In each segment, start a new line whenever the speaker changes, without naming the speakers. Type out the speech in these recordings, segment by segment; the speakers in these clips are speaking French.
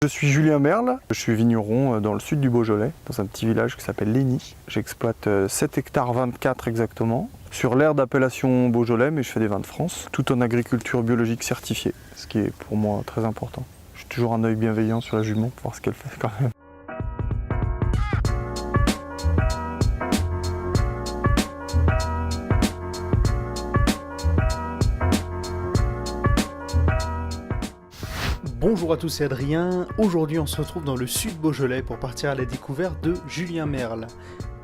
Je suis Julien Merle, je suis vigneron dans le sud du Beaujolais, dans un petit village qui s'appelle Lény. J'exploite 7 hectares 24 exactement, sur l'aire d'appellation Beaujolais, mais je fais des vins de France, tout en agriculture biologique certifiée, ce qui est pour moi très important. J'ai toujours un œil bienveillant sur la jument pour voir ce qu'elle fait quand même.
Bonjour à tous, c'est Adrien. Aujourd'hui on se retrouve dans le sud Beaujolais pour partir à la découverte de Julien Merle.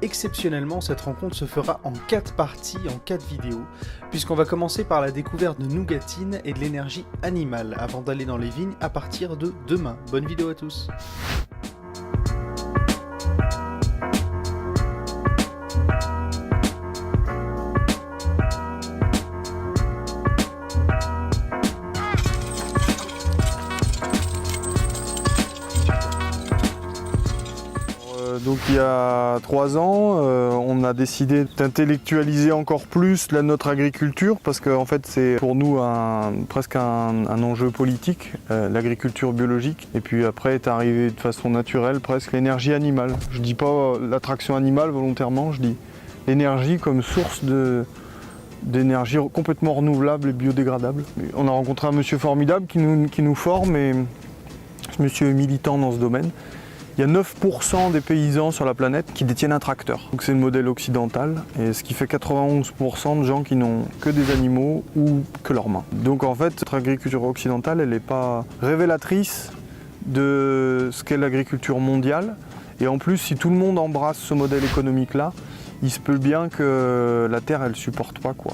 Exceptionnellement, cette rencontre se fera en 4 parties, en 4 vidéos, puisqu'on va commencer par la découverte de nougatine et de l'énergie animale, avant d'aller dans les vignes à partir de demain. Bonne vidéo à tous.
Donc il y a 3 ans, on a décidé d'intellectualiser encore plus notre agriculture parce qu'en fait c'est pour nous presque un enjeu politique, l'agriculture biologique. Et puis après est arrivé de façon naturelle presque l'énergie animale. Je ne dis pas l'attraction animale volontairement, je dis l'énergie comme source d'énergie complètement renouvelable et biodégradable. On a rencontré un monsieur formidable qui nous forme et ce monsieur est militant dans ce domaine. Il y a 9% des paysans sur la planète qui détiennent un tracteur. Donc c'est le modèle occidental, et ce qui fait 91% de gens qui n'ont que des animaux ou que leurs mains. Donc en fait, notre agriculture occidentale, elle n'est pas révélatrice de ce qu'est l'agriculture mondiale. Et en plus, si tout le monde embrasse ce modèle économique-là, il se peut bien que la terre, elle ne supporte pas, quoi.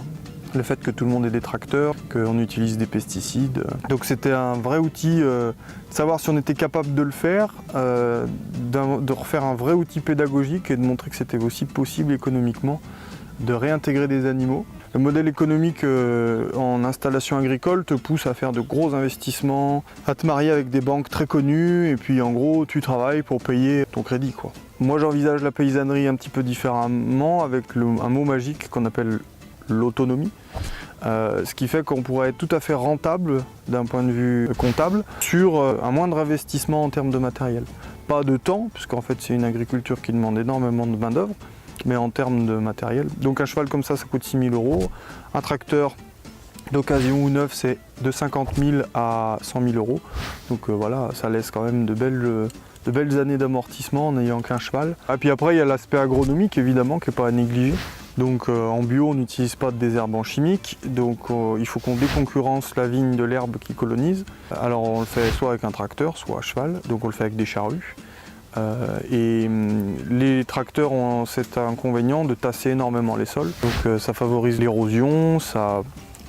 Le fait que tout le monde ait des tracteurs, qu'on utilise des pesticides. Donc c'était un vrai outil, de savoir si on était capable de le faire, de refaire un vrai outil pédagogique et de montrer que c'était aussi possible économiquement de réintégrer des animaux. Le modèle économique en installation agricole te pousse à faire de gros investissements, à te marier avec des banques très connues et puis en gros tu travailles pour payer ton crédit, quoi. Moi j'envisage la paysannerie un petit peu différemment avec un mot magique qu'on appelle l'autonomie, ce qui fait qu'on pourrait être tout à fait rentable d'un point de vue comptable sur un moindre investissement en termes de matériel. Pas de temps, puisqu'en fait c'est une agriculture qui demande énormément de main d'œuvre, mais en termes de matériel. Donc un cheval comme ça coûte 6 000 €, un tracteur d'occasion ou neuf c'est de 50 000 à 100 000 €, donc voilà, ça laisse quand même de belles années d'amortissement en n'ayant qu'un cheval. Et puis après il y a l'aspect agronomique évidemment qui n'est pas à négliger. Donc en bio, on n'utilise pas de désherbants chimiques, donc il faut qu'on déconcurrence la vigne de l'herbe qui colonise. Alors on le fait soit avec un tracteur, soit à cheval, donc on le fait avec des charrues. Les tracteurs ont cet inconvénient de tasser énormément les sols, donc ça favorise l'érosion, ça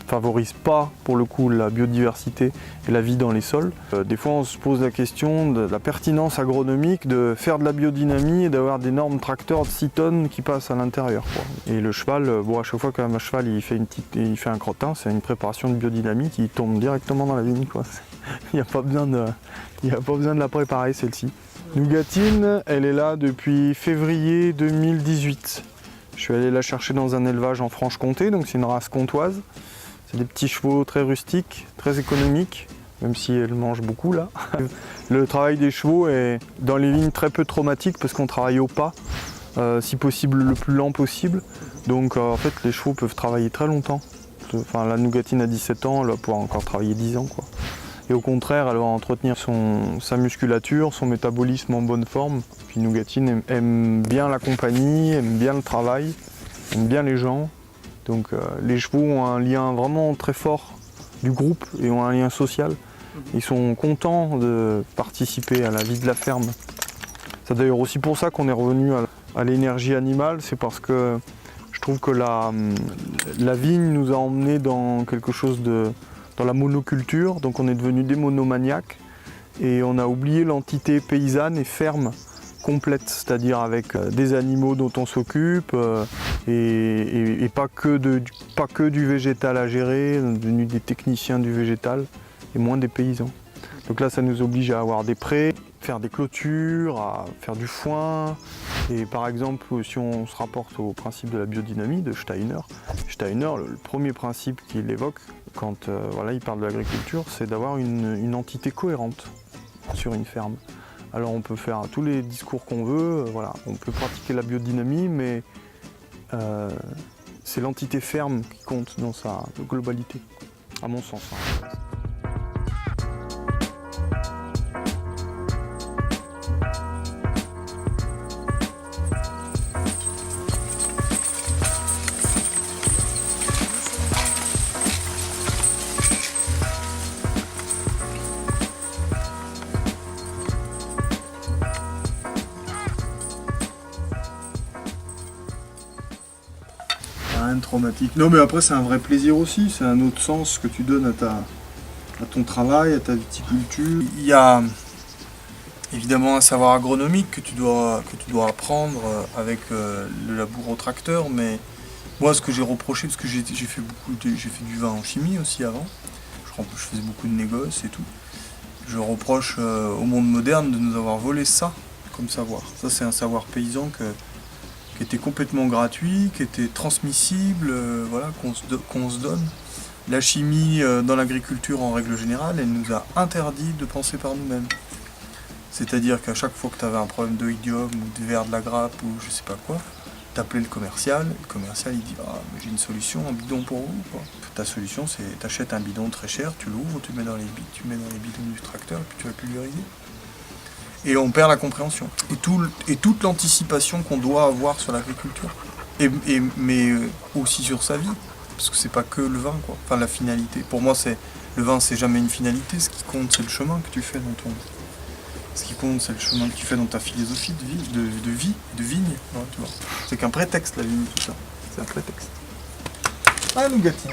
favorise pas pour le coup la biodiversité et la vie dans les sols. Des fois on se pose la question de la pertinence agronomique de faire de la biodynamie et d'avoir d'énormes tracteurs de 6 tonnes qui passent à l'intérieur, quoi. Et le cheval, bon à chaque fois qu'un cheval il fait un crottin, c'est une préparation de biodynamie qui tombe directement dans la vigne, quoi. Il n'y a pas besoin de la préparer celle-ci. Nougatine, elle est là depuis février 2018. Je suis allé la chercher dans un élevage en Franche-Comté, donc c'est une race comtoise. C'est des petits chevaux très rustiques, très économiques, même si elle mange beaucoup là. Le travail des chevaux est dans les lignes très peu traumatique parce qu'on travaille au pas, si possible le plus lent possible. Donc en fait les chevaux peuvent travailler très longtemps. Enfin, la nougatine à 17 ans, elle va pouvoir encore travailler 10 ans, quoi. Et au contraire, elle va entretenir sa musculature, son métabolisme en bonne forme. Puis nougatine aime bien la compagnie, aime bien le travail, aime bien les gens. Donc les chevaux ont un lien vraiment très fort du groupe et ont un lien social. Ils sont contents de participer à la vie de la ferme. C'est d'ailleurs aussi pour ça qu'on est revenu à l'énergie animale, c'est parce que je trouve que la vigne nous a emmenés dans quelque chose dans la monoculture, donc on est devenu des monomaniaques et on a oublié l'entité paysanne et ferme complète, c'est-à-dire avec des animaux dont on s'occupe et pas que du végétal à gérer, on est devenu des techniciens du végétal et moins des paysans. Donc là ça nous oblige à avoir des prés, faire des clôtures, à faire du foin. Et par exemple, si on se rapporte au principe de la biodynamie de Steiner, le premier principe qu'il évoque quand il parle de l'agriculture, c'est d'avoir une entité cohérente sur une ferme. Alors on peut faire tous les discours qu'on veut, voilà. On peut pratiquer la biodynamie, mais c'est l'entité ferme qui compte dans sa globalité, à mon sens. Rien de traumatique. Non mais après c'est un vrai plaisir aussi, c'est un autre sens que tu donnes à ton travail, à ta viticulture. Il y a évidemment un savoir agronomique que tu dois apprendre avec le labour au tracteur, mais moi ce que j'ai reproché, parce que j'ai fait du vin en chimie aussi avant, je faisais beaucoup de négoce et tout, je reproche au monde moderne de nous avoir volé ça comme savoir. Ça c'est un savoir paysan qui était complètement gratuit, qui était transmissible, voilà, qu'on se donne. La chimie dans l'agriculture en règle générale, elle nous a interdit de penser par nous-mêmes. C'est-à-dire qu'à chaque fois que tu avais un problème d'oïdium ou de verre de la grappe ou je sais pas quoi, t'appelais le commercial il dit ah mais j'ai une solution, un bidon pour vous quoi. Ta solution c'est t'achètes un bidon très cher, tu l'ouvres, tu mets dans les bidons du tracteur et puis tu vas pulvériser. Et on perd la compréhension. Et toute l'anticipation qu'on doit avoir sur l'agriculture. Mais aussi sur sa vie. Parce que c'est pas que le vin, quoi. Enfin, la finalité. Pour moi, le vin, c'est jamais une finalité. Ce qui compte, c'est le chemin que tu fais dans ton... Ce qui compte, c'est le chemin que tu fais dans ta philosophie de vie, de vigne. Ouais, tu vois. C'est qu'un prétexte, la vigne, tout ça. C'est un prétexte. Ah, Nougati.